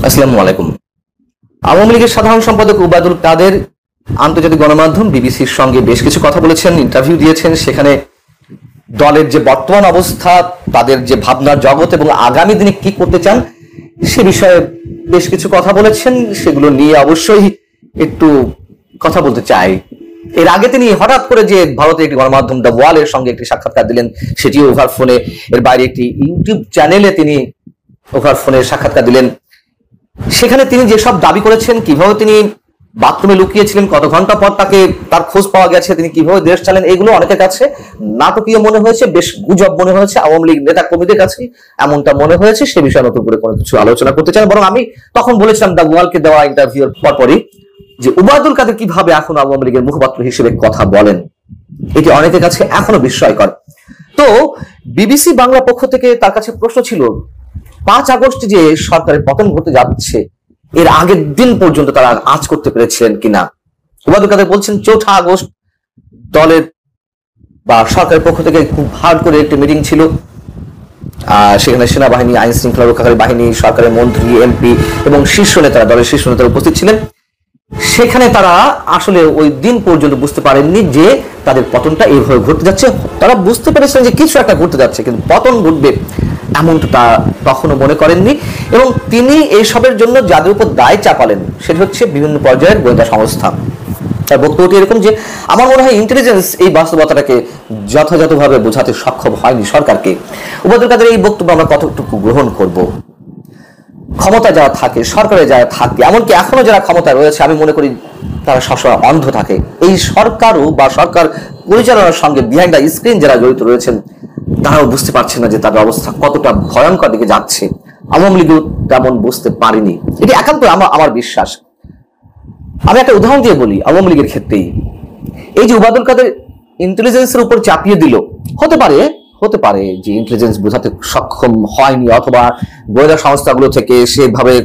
আসসালামু আলাইকুম। আওয়ামী লীগের সাধারণ সম্পাদক ওবায়দুল কাদের আন্তর্জাতিক গণমাধ্যম বিবিসির সঙ্গে বেশ কিছু কথা বলেছেন, ইন্টারভিউ দিয়েছেন। সেখানে দলের যে বর্তমান অবস্থা, তাদের যে ভাবনার জগৎ এবং আগামী দিনে কি করতে চান সে বিষয়ে বেশ কিছু কথা বলেছেন। সেগুলো নিয়ে অবশ্যই একটু কথা বলতে চাই। এর আগে তিনি হঠাৎ করে যে ভারতের একটি গণমাধ্যম দ্য ওয়ালের সঙ্গে একটি সাক্ষাৎকার দিলেন, সেটিও ওভার ফোনে। এর বাইরে একটি ইউটিউব চ্যানেলে তিনি ওভার ফোনে সাক্ষাৎকার দিলেন। সেখানে তিনি যেসব দাবি করেছেন, কিভাবে তিনি বাথরুমে লুকিয়েছিলেন, কত ঘন্টা পর তার খোঁজ পাওয়া গেছে, তিনি কিভাবে দেশ চালেন, এগুলো অনেকের কাছে নাটকীয় মনে হয়েছে, বেশ গুজব মনে হয়েছে। আওয়ামী লীগ নেতা কর্মীদের কাছে এমনটা মনে হয়েছে। সে বিষয়ে নতুন করে কোনো কিছু আলোচনা করতে চান, বরং আমি তখন বলেছিলাম দ্য ওয়ালকে দেওয়া ইন্টারভিউর পরপরই যে ওবায়দুল কাদের কিভাবে এখন আওয়ামী লীগের মুখপাত্র হিসেবে কথা বলেন, এটি অনেকের কাছে এখনো বিস্ময়কর। তো বিবিসি বাংলা পক্ষ থেকে তার কাছে প্রশ্ন ছিল, 5 আগস্ট যে সরকারের পতন ঘটতে যাচ্ছে, এর আগের দিন পর্যন্ত তারা আজ করতে পেরেছিলেন কিনা। ওবায়দুল কাদের বলছেন 4 আগস্ট দলের বা সরকারের পক্ষ থেকে খুব হার্ড করে একটি মিটিং ছিল। সেখানে সেনাবাহিনী, আইন শৃঙ্খলা রক্ষাকারী বাহিনী, সরকারের মন্ত্রী, এমপি এবং শীর্ষ নেতারা, দলের শীর্ষ নেতারা উপস্থিত ছিলেন। সেখানে তারা আসলে ওই দিন পর্যন্ত বুঝতে পারেননি যে তাদের পতনটা এইভাবে ঘটতে যাচ্ছে। তারা বুঝতে পেরেছিলেন যে কিছু একটা ঘটতে যাচ্ছে, কিন্তু পতন ঘটবে এমনটা তা তখনও মনে করেননি। এবং তিনি এইসবের জন্য যাদের উপর দায় চাপালেন সেটা হচ্ছে বিভিন্ন পর্যায়ের গোয়েন্দা সংস্থা। তার বক্তব্যটি এরকম যে, আমার মনে হয় ইন্টেলিজেন্স এই বাস্তবতাটাকে যথাযথভাবে বোঝাতে সক্ষম হয়নি সরকারকে। ওবায়দুল কাদের এই বক্তব্য আমরা কতটুকু গ্রহণ করব? ক্ষমতা যারা থাকে, সরকারে যারা থাকে, এমনকি এখনো যারা ক্ষমতা রয়েছে, আমি মনে করি তারা সবসময় অন্ধ থাকে। এই সরকারও বা সরকার পরিচালনার সঙ্গে বিহাইন্ড দ্য স্ক্রিন যারা জড়িত রয়েছেন, তারাও বুঝতে পারছে না যে তাদের অবস্থা কতটা ভয়ঙ্কর দিকে যাচ্ছে। আওয়ামী লীগও তেমন বুঝতে পারেনি, এটি একান্ত আমার বিশ্বাস। আমি একটা উদাহরণ দিয়ে বলি আওয়ামী লীগের ক্ষেত্রেই। এই যে ওবায়দুল কাদের ইন্টেলিজেন্সের উপর চাপিয়ে দিল, হতে পারে যে ইন্টেলিজেন্স বোঝাতে সক্ষম হয়নি, অথবা গোয়েন্দা সংস্থাগুলো থেকে সেভাবে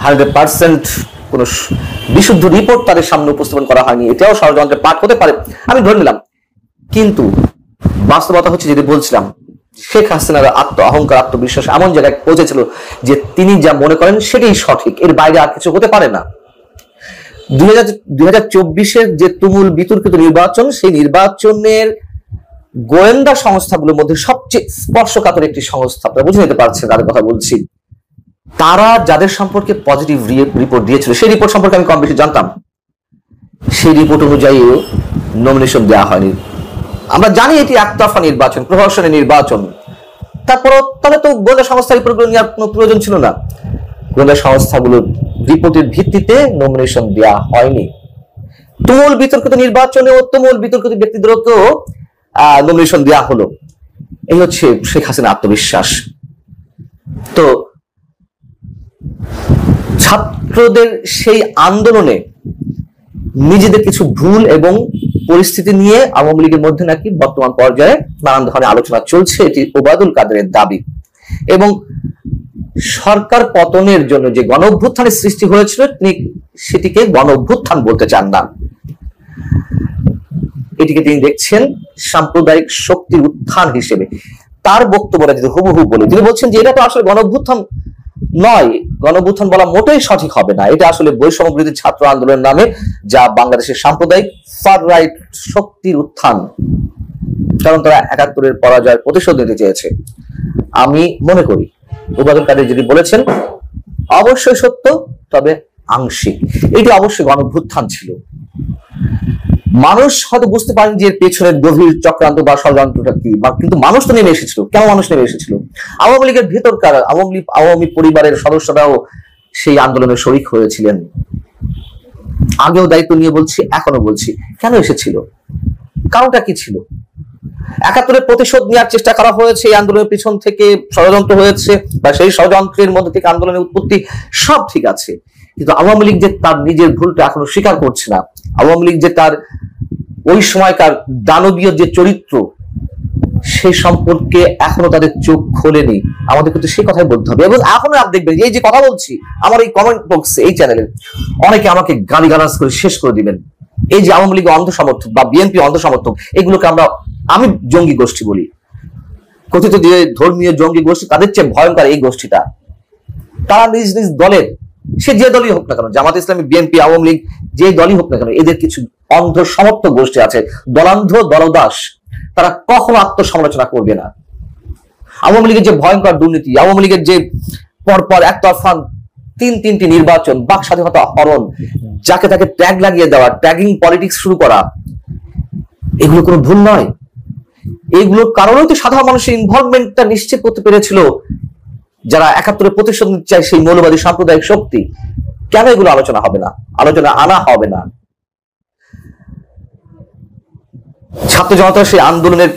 100% কোন বিশুদ্ধ রিপোর্ট তাদের সামনে উপস্থাপন করা হয়নি, এটাও ষড়যন্ত্রের পাঠ হতে পারে, আমি ধরে নিলাম। কিন্তু বাস্তবতা হচ্ছে, যেটি বলছিলাম, শেখ হাসিনার অহংকার, আত্মবিশ্বাস এমন জায়গায় পৌঁছেছিল যে তিনি যা মনে করেন সেটাই সঠিক, এর বাইরে আর কিছু হতে পারে না। 2024-এর যে তুমুল বিতর্কিত নির্বাচন, সেই নির্বাচনের গোয়েন্দা সংস্থাগুলোর মধ্যে সবচেয়ে স্পর্শকাতর একটি সংস্থা, আপনারা বুঝে নিতে পারছেন তাদের কথা বলছি। তারা যাদের সম্পর্কে পজিটিভ রিপোর্ট দিয়েছিল, সেই রিপোর্ট সম্পর্কে আমি কম বেশি জানতাম, সেই রিপোর্ট অনুযায়ী নমিনেশন দেওয়া হয়নি। আমরা জানি এটি একতরফা নির্বাচন, প্রহসনী নির্বাচন। তারপর তাহলে তো গোয়েন্দা সংস্থা রিপোর্টগুলো নেওয়ার কোনো প্রয়োজন ছিল না। গোয়েন্দা সংস্থাগুলোর রিপোর্টের ভিত্তিতে নমিনেশন দেওয়া হয়নি। তুমুল বিতর্কিত নির্বাচনে ও তুমুল বিতর্কিত ব্যক্তিদেরকেও নমিনেশন দেওয়া হলো। এই হচ্ছে শেখ হাসিনা আত্মবিশ্বাস। তো ছাত্রদের সেই আন্দোলনে নিজেদের কিছু ভুল এবং পরিস্থিতি নিয়ে আওয়ামী লীগের মধ্যে নাকি বর্তমান পর্যায়ে নানান ধরনের আলোচনা চলছে, এটি ওবায়দুল কাদেরের দাবি। এবং সরকার পতনের জন্য যে গণ অভ্যুত্থানের সৃষ্টি হয়েছিল, তিনি সেটিকে গণ অভ্যুত্থান বলতে চান না, এটিকে তিনি দেখছেন সাম্প্রদায়িক শক্তির উত্থান হিসেবে। তার বক্তব্যটা যদি হুবহু বলে, তিনি বলছেন যে এটা তো আসলে গণ অভ্যুত্থান নয়, গণ অভ্যুত্থান বলা মোটেই সঠিক হবে না, এটা আসলে বৈষম্য বিরোধী ছাত্র আন্দোলনের নামে যা বাংলাদেশের সাম্প্রদায়িক ফার রাইট শক্তির উত্থান, কারণ তারা 71-এর পরাজয়ের প্রতিশোধ নিতে চেয়েছে। আমি মনে করি ওবায়দুল কাদের যদি বলেছেন অবশ্যই সত্য, তবে আংশিক। এটি অবশ্যই গণ অভ্যুত্থান ছিল। মানুষ হয়তো বুঝতে পারেন যে এর পেছনের গভীর চক্রান্ত বা ষড়যন্ত্রটা কি, কিন্তু মানুষ তো নেমে এসেছিল। কেন মানুষ নেমে এসেছিল? আওয়ামী লীগের ভেতরকার আওয়ামী পরিবারের সদস্যরাও সেই আন্দোলনে শরিক হয়েছিলেন। আগেও দায়িত্ব নিয়ে বলছি, এখনো বলছি। কেন এসেছিল? কারণটা কি ছিল? 71-এর প্রতিশোধ নেওয়ার চেষ্টা করা হয়েছে, এই আন্দোলনের পিছন থেকে ষড়যন্ত্র হয়েছে, বা সেই ষড়যন্ত্রের মধ্যে থেকে আন্দোলনের উৎপত্তি, সব ঠিক আছে। কিন্তু আওয়ামী লীগ যে তার নিজের ভুলটা এখনো স্বীকার করছে না, আওয়ামী লীগ যে তার ওই সময়কার দানবীয় যে চরিত্র, সেই সম্পর্কে এখনো তাদের চোখ খোলেনি। আমাদের কিন্তু সেই কথাই বলতে হবে। এবং এখনো আপনি দেখবেন এই যে কথা বলছি, আমার এই কমেন্ট বক্সে, এই চ্যানেলে অনেকে আমাকে গালিগালাজ করে শেষ করে দিবেন। এই যে আওয়ামী লীগ অন্ধ সমর্থক বা বিএনপি অন্ধ সমর্থক, এগুলোকে আমি জঙ্গি গোষ্ঠী বলি। কথিত যে ধর্মীয় জঙ্গি গোষ্ঠী, তাদের চেয়ে ভয়ঙ্কর এই গোষ্ঠীটা। তারা নিজ নিজ দলের, সে যে দলই হোক না কেন, জামাত ইসলামী, বিএনপি, আওয়ামী লীগ, যে দলই হোক না কেন, এদের কিছু অন্ধ সমর্থক গোষ্ঠী আছে, দলান্ধ দলদাস, তারা কখনো আত্মসমালোচনা করবে না। আওয়ামী লীগের যে ভয়ঙ্কর দুর্নীতি, আওয়ামী লীগের যে পরপর একতরফা তিনটি নির্বাচন, বাক স্বাধীনতা হরণ, যাকে তাকে ট্যাগ লাগিয়ে দেওয়া, ট্যাগিং পলিটিক্স শুরু করা, এগুলো কোনো ভুল নয়। এইগুলোর কারণেই তো সাধারণ মানুষের ইনভলভমেন্টটা নিশ্চিত করতে পেরেছিল যারা ৭১ প্রতিশোধ নিতে চায়, সেই মৌলবাদী সাম্প্রদায়িক শক্তি। কেন এগুলো আলোচনা হবে না, আলোচনা আনা হবে না? ছাত্র জনতার সেই আন্দোলনের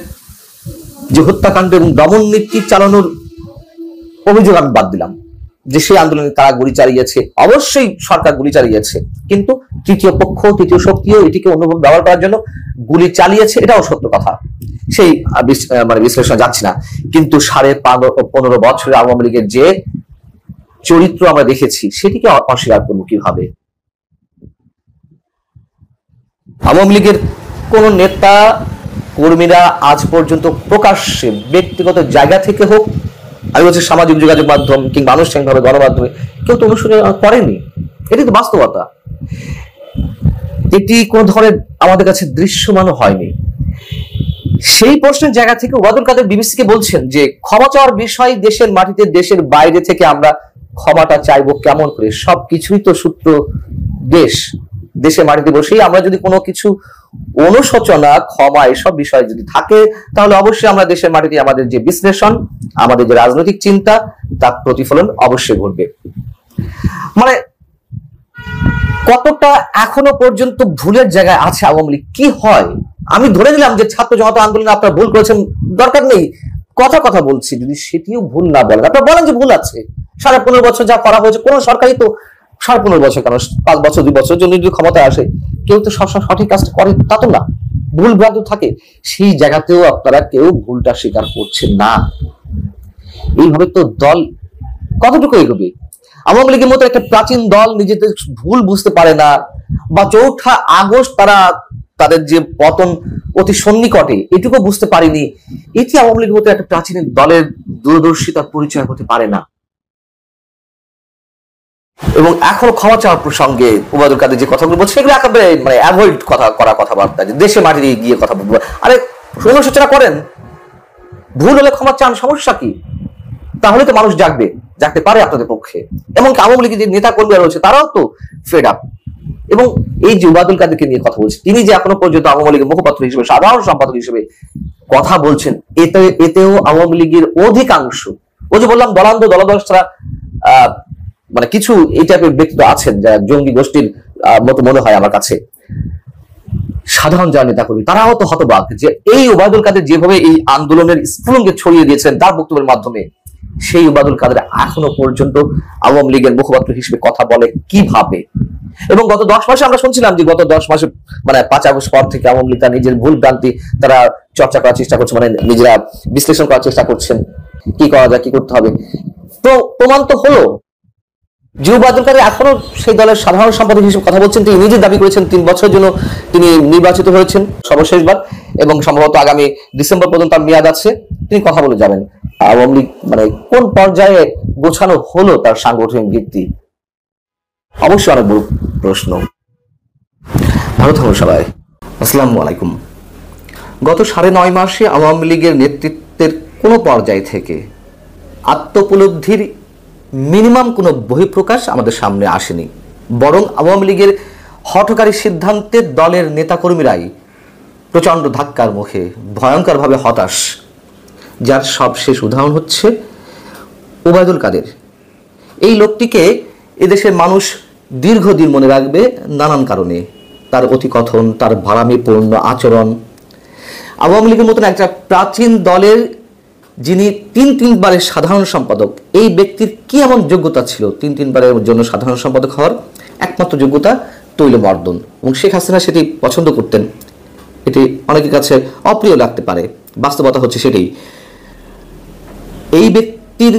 যে হত্যাকাণ্ড এবং দমন নীতি চালানোর অভিযোগ আমি বাদ দিলাম, যে সেই আন্দোলনে তারা গুলি চালিয়েছে, অবশ্যই সরকার গুলি চালিয়েছে, কিন্তু তৃতীয় পক্ষ, তৃতীয় শক্তিও এটিকে অন্যভাবে ব্যবহার করার জন্য গুলি চালিয়েছে, এটাও সত্য কথা, সেই বিশ্লেষণে যাচ্ছি না। কিন্তু 15.5 বছরের আওয়ামী লীগের যে চরিত্র আমরা দেখেছি, সেটিকে অস্বীকার করবো কিভাবে? আওয়ামী লীগের কোন নেতা কর্মীরা আজ পর্যন্ত প্রকাশ্যে ব্যক্তিগত জায়গা থেকে হোক, আমি বলছি সামাজিক যোগাযোগ মাধ্যম কিংবা আনুষ্ঠানিকভাবে গণমাধ্যমে, কেউ তো অনুসরণ করেনি। এটি তো বাস্তবতা। এটি কোন ধরনের আমাদের কাছে দৃশ্যমানও হয়নি। সেই প্রশ্নের জায়গা থেকে ওবায়দুল কাদের বিবিসিকে বলছেন যে ক্ষমা চাওয়ার বিষয় দেশের মাটিতে, দেশের বাইরে থেকে আমরা ক্ষমাটা চাইবো কেমন করে? সবকিছুই তো সূত্র দেশের মাটিতে বসেই আমরা যদি কোনো কিছু অনুশোচনা, ক্ষমা এসব বিষয় যদি থাকে, তাহলে অবশ্যই আমরা দেশের মাটিতে আমাদের যে বিশ্লেষণ, আমাদের যে রাজনৈতিক চিন্তা, তার প্রতিফলন অবশ্যই ঘটবে। মানে কতটা এখনো পর্যন্ত ভুলের জায়গায় আছে আওয়ামী লীগ? কি হয়, আমি ধরে নিলাম যে ছাত্র জনতা আন্দোলনে আপনারা ভুল করেছেন, দরকার নেই, কথা বলছি, যদি সেটিও ভুল না বলেন, আপনারা বলেন যে ভুল আছে। 15.5 বছর যা করা হয়েছে, কোন সরকারই তো 15.5 বছর কেন, 5 বছর 2 বছর জন্য যদি ক্ষমতায় আসে, কেউ তো সবসময় সঠিক কাজটা করে তা তো না, ভুল ভ্রান্ত থাকে। সেই জায়গাতেও আপনারা কেউ ভুলটা স্বীকার করছেন না। এইভাবে তো দল কতটুকু এগোবে? আওয়ামী লীগের মতো একটা প্রাচীন দল নিজেদের ভুল বুঝতে পারে না, বা 4 আগস্ট তারা তাদের যে পতন অতি সন্নিকটে, এটুকু বুঝতে পারেনি, এটি আওয়ামী লীগের মতো একটা প্রাচীন দলের দূরদর্শিতার পরিচয় হতে পারে না। এবং এখনো ক্ষমা চাওয়ার প্রসঙ্গে ওবায়দুল কাদের যে কথাগুলো বলছে, এগুলো একেবারে অ্যাভয়েড কথাবার্তা, যে দেশে মাটিতে গিয়ে কথা বলবো। আরে অনুশোচনা করেন, ভুল হলে ক্ষমা চান, সমস্যা কি? তাহলে তো মানুষ জাগতে পারে আপনাদের পক্ষে। এবং আওয়ামী লীগের যে নেতা কর্মীরা রয়েছে, তারাও তো ফেড আপ। এবং এই যে ওবায়দুল কাদেরকে নিয়ে কথা বলছে, তিনি যে এখনো পর্যন্ত আওয়ামী লীগের মুখপাত্র হিসেবে, সাধারণ সম্পাদক হিসেবে কথা বলছেন, এতেও আওয়ামী লীগের অধিকাংশ, ওই যে বললাম দলান্ধ দলদাস ছাড়া কিছু এই টাইপের ব্যক্তি আছেন যারা জঙ্গি গোষ্ঠীর মতো মনে হয় আমার কাছে, সাধারণ যারা নেতা কর্মী, তারাও তো হতবাক যে এই ওবায়দুল কাদের যেভাবে এই আন্দোলনের স্ফুলিঙ্গে ছড়িয়ে দিয়েছেন তার বক্তব্যের মাধ্যমে, সেই ওবায়দুল কাদের এখনো পর্যন্ত আওয়ামী লীগের মুখপাত্র হিসেবে কথা বলে কিভাবে? এবং গত 10 মাসে আমরা শুনছিলাম যে গত 10 মাসে 5 আগস্ট পর থেকে আওয়ামী লীগ নিজের ভুল ভ্রান্তি তারা চর্চা করার চেষ্টা করছে, নিজেরা বিশ্লেষণ করার চেষ্টা করছেন, কি করা যায়, কি করতে হবে। তো প্রমাণ তো হলো যে ওবায়দুল কাদের এখনো সেই দলের সাধারণ সম্পাদক হিসেবে কথা বলছেন। তিনি নিজে দাবি করেছেন 3 বছরের জন্য তিনি নির্বাচিত হয়েছেন সর্বশেষবার, এবং সম্ভবত আগামী ডিসেম্বর পর্যন্ত তার মেয়াদ আছে, তিনি কথা বলে যাবেন। আওয়ামী লীগ কোন পর্যায়ে গোছানো হলো তার সাংগঠনিক ভিত্তি, অবশ্যই অনেক বড় প্রশ্ন। ভালো থাকুন সবাই, আসসালামু আলাইকুম। গত 9.5 মাসে আওয়ামী লীগের নেতৃত্বের কোন পর্যায় থেকে আত্মোপলব্ধির মিনিমাম কোনো বহিঃপ্রকাশ আমাদের সামনে আসেনি, বরং আওয়ামী লীগের হঠকারী সিদ্ধান্তে দলের নেতাকর্মীরাই প্রচন্ড ধাক্কার মুখে, ভয়ঙ্করভাবে হতাশ, যার সবশেষ উদাহরণ হচ্ছে ওবায়দুল কাদের। এই লোকটিকে এদেশের মানুষ দীর্ঘদিন মনে রাখবে নানান কারণে, তার অতিকথন, তার ভাড়ামিপূর্ণ আচরণ। আওয়ামী লীগের মতন একটা প্রাচীন দলের যিনি 3 বারের সাধারণ সম্পাদক, এই ব্যক্তির কি এমন যোগ্যতা ছিল 3 বারের জন্য সাধারণ সম্পাদক হওয়ার? একমাত্র যোগ্যতা তৈলমর্দন, এবং শেখ হাসিনা সেটি পছন্দ করতেন। এটি অনেকের কাছে অপ্রিয় লাগতে পারে, বাস্তবতা হচ্ছে সেটাই। এই ব্যক্তির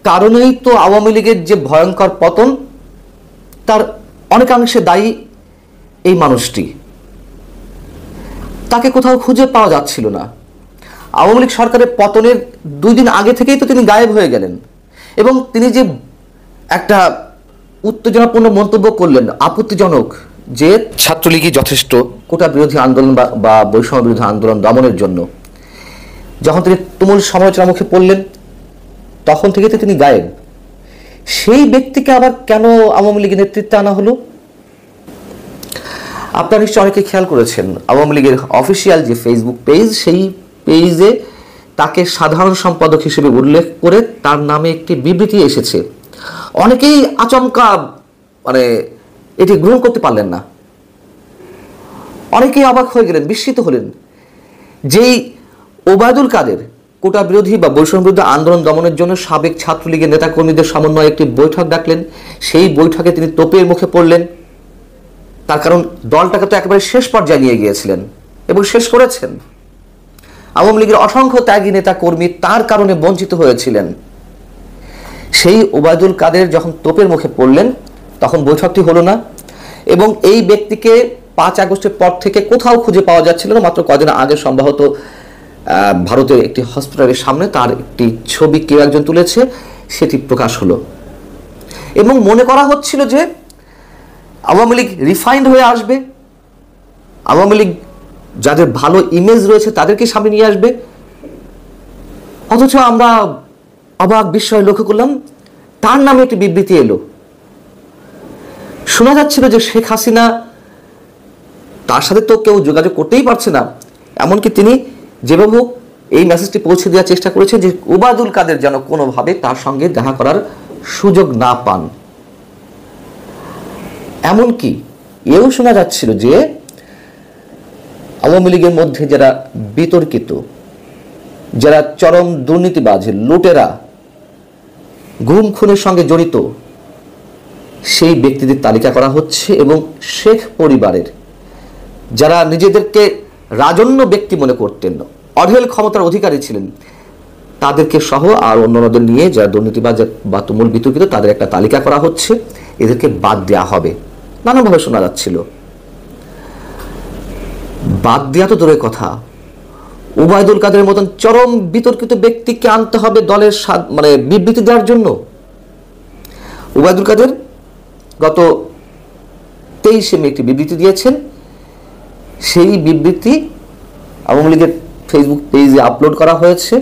কারণেই তো আওয়ামী লীগের যে ভয়ঙ্কর পতন, তার অনেকাংশে দায়ী এই মানুষটি। তাকে কোথাও খুঁজে পাওয়া যাচ্ছিল না। আওয়ামী লীগ সরকারের পতনের 2 দিন আগে থেকেই তো তিনি গায়েব হয়ে গেলেন, এবং তিনি যে একটা উত্তেজনাপূর্ণ মন্তব্য করলেন, আপত্তিজনক, যে ছাত্রলীগই যথেষ্ট কোটা বিরোধী আন্দোলন বা বৈষম্য বিরোধী আন্দোলন দমনের জন্য। যখন তিনি তুমুল সমালোচনার মুখে পড়লেন তখন থেকে তো তিনি গায়েব। সেই ব্যক্তিকে আবার কেন আওয়ামী লীগের নেতৃত্বে আনা হলো? আপনারা নিশ্চয় অনেকে খেয়াল করেছেন, আওয়ামী লীগের অফিসিয়াল যে ফেসবুক পেজ, সেই পেজে তাকে সাধারণ সম্পাদক হিসেবে উল্লেখ করে তার নামে একটি বিবৃতি এসেছে। অনেকেই আচমকা এটি গ্রহণ করতে পারলেন না, অনেকেই অবাক হয়ে গেলেন, বিস্মিত হলেন। যেই ওবায়দুল কাদের কোটা বিরোধী বা বৈষম্য বিরোধী আন্দোলন দমনের জন্য সাবেক ছাত্রলীগের নেতাকর্মীদের সমন্বয়ে একটি বৈঠক ডাকলেন, সেই বৈঠকে তিনি তোপের মুখে পড়লেন। তার কারণ দলটাকে তো একেবারে শেষ পর্যায়ে নিয়ে গিয়েছিলেন এবং শেষ করেছেন। আওয়ামী লীগের অসংখ্য ত্যাগী নেতা কর্মী তার কারণে বঞ্চিত হয়েছিলেন। সেই ওবায়দুল কাদের যখন তোপের মুখে পড়লেন তখন বৈঠকটি হলো না, এবং এই ব্যক্তিকে 5 আগস্টের পর থেকে কোথাও খুঁজে পাওয়া যাচ্ছিল না। মাত্র কদিন আগে সম্ভবত ভারতের একটি হসপিটালের সামনে তার একটি ছবি কেউ একজন তুলেছে, সেটি প্রকাশ হলো এবং মনে করা হচ্ছিল যে আওয়ামী লীগ রিফাইন্ড হয়ে আসবে, আওয়ামী লীগ যাদের ভালো ইমেজ রয়েছে তাদেরকে সামনে নিয়ে আসবে। অথচ আমরা অবাক বিস্ময় লক্ষ্য করলাম, তার নামে একটি বিবৃতি এলো। শোনা যাচ্ছিল যে শেখ হাসিনা, তার সাথে তো কেউ যোগাযোগ করতেই পারছে না, এমনকি তিনি যেভাবে হোক এই মেসেজটি পৌঁছে দেওয়ার চেষ্টা করেছেন যে ওবায়দুল কাদের যেন কোনোভাবে তার সঙ্গে দেখা করার সুযোগ না পান। এমনকি এও শোনা যাচ্ছিল যে আওয়ামী লীগের মধ্যে যারা বিতর্কিত, যারা চরম দুর্নীতিবাজ, লুটেরা, গুম খুনের সঙ্গে জড়িত, সেই ব্যক্তিদের তালিকা করা হচ্ছে এবং শেখ পরিবারের যারা নিজেদেরকে রাজন্য ব্যক্তি মনে করতেন, অঢেল ক্ষমতার অধিকারী ছিলেন, তাদেরকে সহ আর অন্যদের নিয়ে যারা দুর্নীতিবাজ বা তুমুল বিতর্কিত তাদের একটা তালিকা করা হচ্ছে, এদেরকে বাদ দেওয়া হবে, নানাভাবে শোনা যাচ্ছিল। বাদ দেওয়া তো দূরের কথা, ওবায়দুল কাদের মতন চরম বিতর্কিত ব্যক্তিকে আনতে হবে দলের বিবৃতি দেওয়ার জন্য। ওবায়দুল কাদের গত 23 মে একটি বিবৃতি দিয়েছেন, সেই বিবৃতি আওয়ামী লীগের ফেসবুক পেজে আপলোড করা হয়েছে,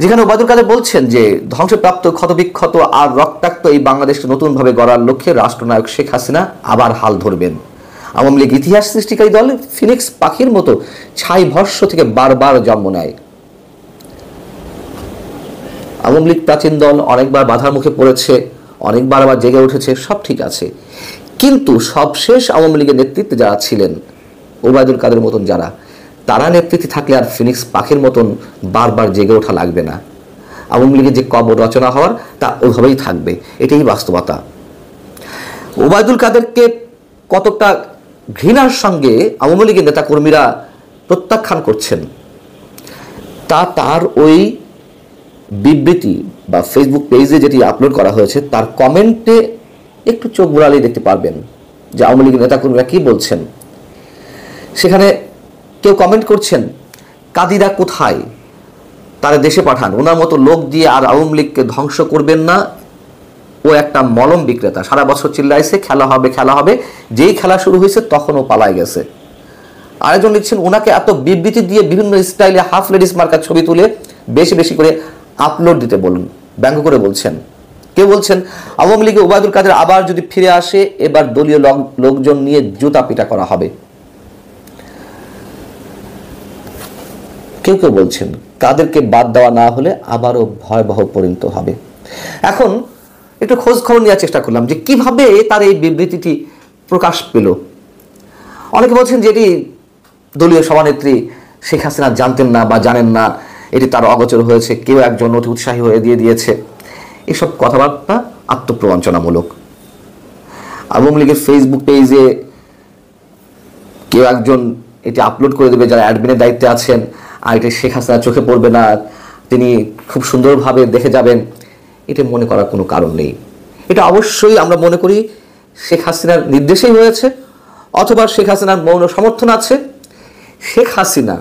যেখানে ওবায়দুল কাদের বলছেন যে ধ্বংসপ্রাপ্ত, ক্ষতবিক্ষত আর রক্তাক্ত এই বাংলাদেশকে নতুনভাবে গড়ার লক্ষ্যে রাষ্ট্রনায়ক শেখ হাসিনা আবার হাল ধরবেন। আওয়ামী লীগ ইতিহাস সৃষ্টিকারী দল ফিনিক্স পাখির মতো ছাই ভস্ম থেকে বারবার জন্ম নেয়। আওয়ামী লীগ প্রাচীন দল, অনেকবার বাধার মুখে পড়েছে, অনেকবার আবার জেগে উঠেছে, সব ঠিক আছে, কিন্তু সবশেষ আওয়ামী লীগের নেতৃত্বে যারা ছিলেন, ওবায়দুল কাদের মতন যারা, তারা নেতৃত্বে থাকলে আর ফিনিক্স পাখির মতন বারবার জেগে ওঠা লাগবে না। আওয়ামী লীগের যে কবর রচনা হওয়ার তা ওইভাবেই থাকবে, এটাই বাস্তবতা। ওবায়দুল কাদেরকে কতটা ঘৃণার সঙ্গে আওয়ামী লীগের নেতাকর্মীরা প্রত্যাখ্যান করছেন তা তার ওই বিবৃতি বা ফেসবুক পেজে যেটি আপলোড করা হয়েছে তার কমেন্টে একটু চোখ ঘোরালেই দেখতে পারবেন যে আওয়ামী লীগের নেতাকর্মীরা কি বলছেন। সেখানে কেউ কমেন্ট করছেন, কাদিরা কোথায়, তারা দেশে পাঠান, ওনার মতো লোক দিয়ে আর আওয়ামী লীগকে ধ্বংস করবেন না, ও একটা মলম বিক্রেতা, সারা বছর চিল্লাইছে খেলা হবে খেলা হবে, যেই খেলা শুরু হয়েছে তখন ও পালায় গেছে। আরেকজন লিখছেন, ওনাকে এত বিবৃতি দিয়ে বিভিন্ন স্টাইলে হাফ লেডিস মার্কার ছবি তুলে বেশি বেশি করে আপলোড দিতে বলুন, ব্যঙ্গ করে বলছেন। কেউ বলছেন, আওয়ামী লীগে ওবায়দুল কাদের আবার যদি ফিরে আসে এবার দলীয় লোকজন নিয়ে জুতা পিটা করা হবে। কেউ কেউ বলছেন কাদেরকে বাদ দেওয়া না হলে আবারও ভয়াবহ পরিণত হবে। এখন একটু খোঁজ খবর নেওয়ার চেষ্টা করলাম যে কিভাবে তার এই বিবৃতিটি প্রকাশ পেল। অনেকে বলছেন যে এটি দলীয় সভানেত্রী শেখ হাসিনা জানতেন না বা জানেন না, এটি তার অগোচর হয়েছে, কেউ একজন অতি উৎসাহী হয়ে দিয়ে দিয়েছে। এসব কথাবার্তা আত্মপ্রবঞ্চনামূলক। আওয়ামী লীগের ফেসবুক পেজে কেউ একজন এটি আপলোড করে দেবে যারা অ্যাডমিনের দায়িত্বে আছেন, আর এটি শেখ হাসিনা চোখে পড়বে না, তিনি খুব সুন্দরভাবে দেখে যাবেন, এটা মনে করার কোনো কারণ নেই। এটা অবশ্যই আমরা মনে করি শেখ হাসিনার নির্দেশেই হয়েছে, অথবা শেখ হাসিনার মৌন সমর্থন আছে। শেখ হাসিনা,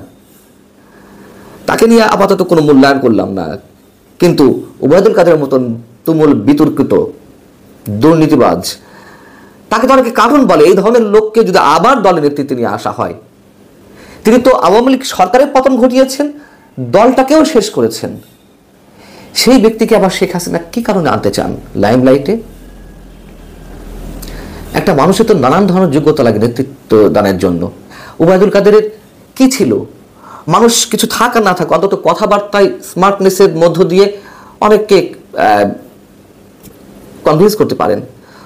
তাকে নিয়ে আপাতত কোনো মূল্যায়ন করলাম না, কিন্তু ওবায়দুল কাদের মতন তুমুল বিতর্কিত দুর্নীতিবাজ, তাকে তো অনেকে কারণ বলে। এই ধরনের লোককে যদি আবার দলের নেতৃত্বে নিয়ে আসা হয়, তিনি তো আওয়ামী লীগ সরকারের পতন ঘটিয়েছেন, দলটাকেও শেষ করেছেন, সেই ব্যক্তিকে আবার শেখ হাসিনা কি কারণে আনতে চান লাইমলাইটে? একটা মানুষের তো নানান ধরনের যোগ্যতা লাগে নেতৃত্ব দানের জন্য। ওবায়দুল কাদেরের কি ছিল? মানুষ কিছু থাক আর না থাক, অন্তত কথাবার্তায় স্মার্টনেসের মধ্য দিয়ে অনেককে কনভিন্স করতে পারেন।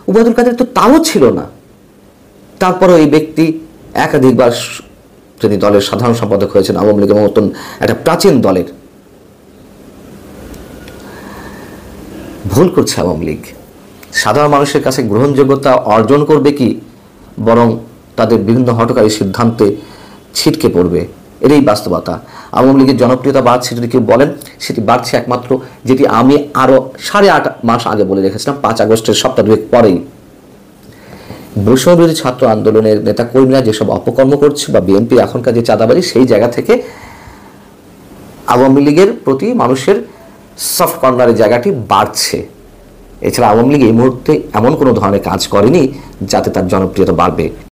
ওবায়দুল কাদের তো তাও ছিল না। তারপরও এই ব্যক্তি একাধিকবার তিনি দলের সাধারণ সম্পাদক হয়েছেন আওয়ামী লীগের মতন একটা প্রাচীন দলের। ভুল করছে আওয়ামী লীগ। সাধারণ মানুষের কাছে গ্রহণযোগ্যতা অর্জন করবে কি, বরং তাদের বিভিন্ন হঠকারী সিদ্ধান্তে ছিটকে পড়বে, এটাই বাস্তবতা। আওয়ামী লীগের জনপ্রিয়তা বাড়ছে যদি কেউ বলেন, সেটি বাড়ছে একমাত্র যেটি আমি আরও 8.5 মাস আগে বলে রেখেছিলাম, 5 আগস্টের সপ্তাহ 2 পরেই। বৈষম্যবিরোধী ছাত্র আন্দোলনের নেতাকর্মীরা যেসব অপকর্ম করছে, বা বিএনপি এখনকার যে চাঁদাবাজি, সেই জায়গা থেকে আওয়ামী লীগের প্রতি মানুষের সফট কর্নারের জায়গাটি বাড়ছে। এছাড়া আওয়ামী লীগ এই মুহূর্তে এমন কোনো ধরনের কাজ করেনি যাতে তার জনপ্রিয়তা বাড়বে।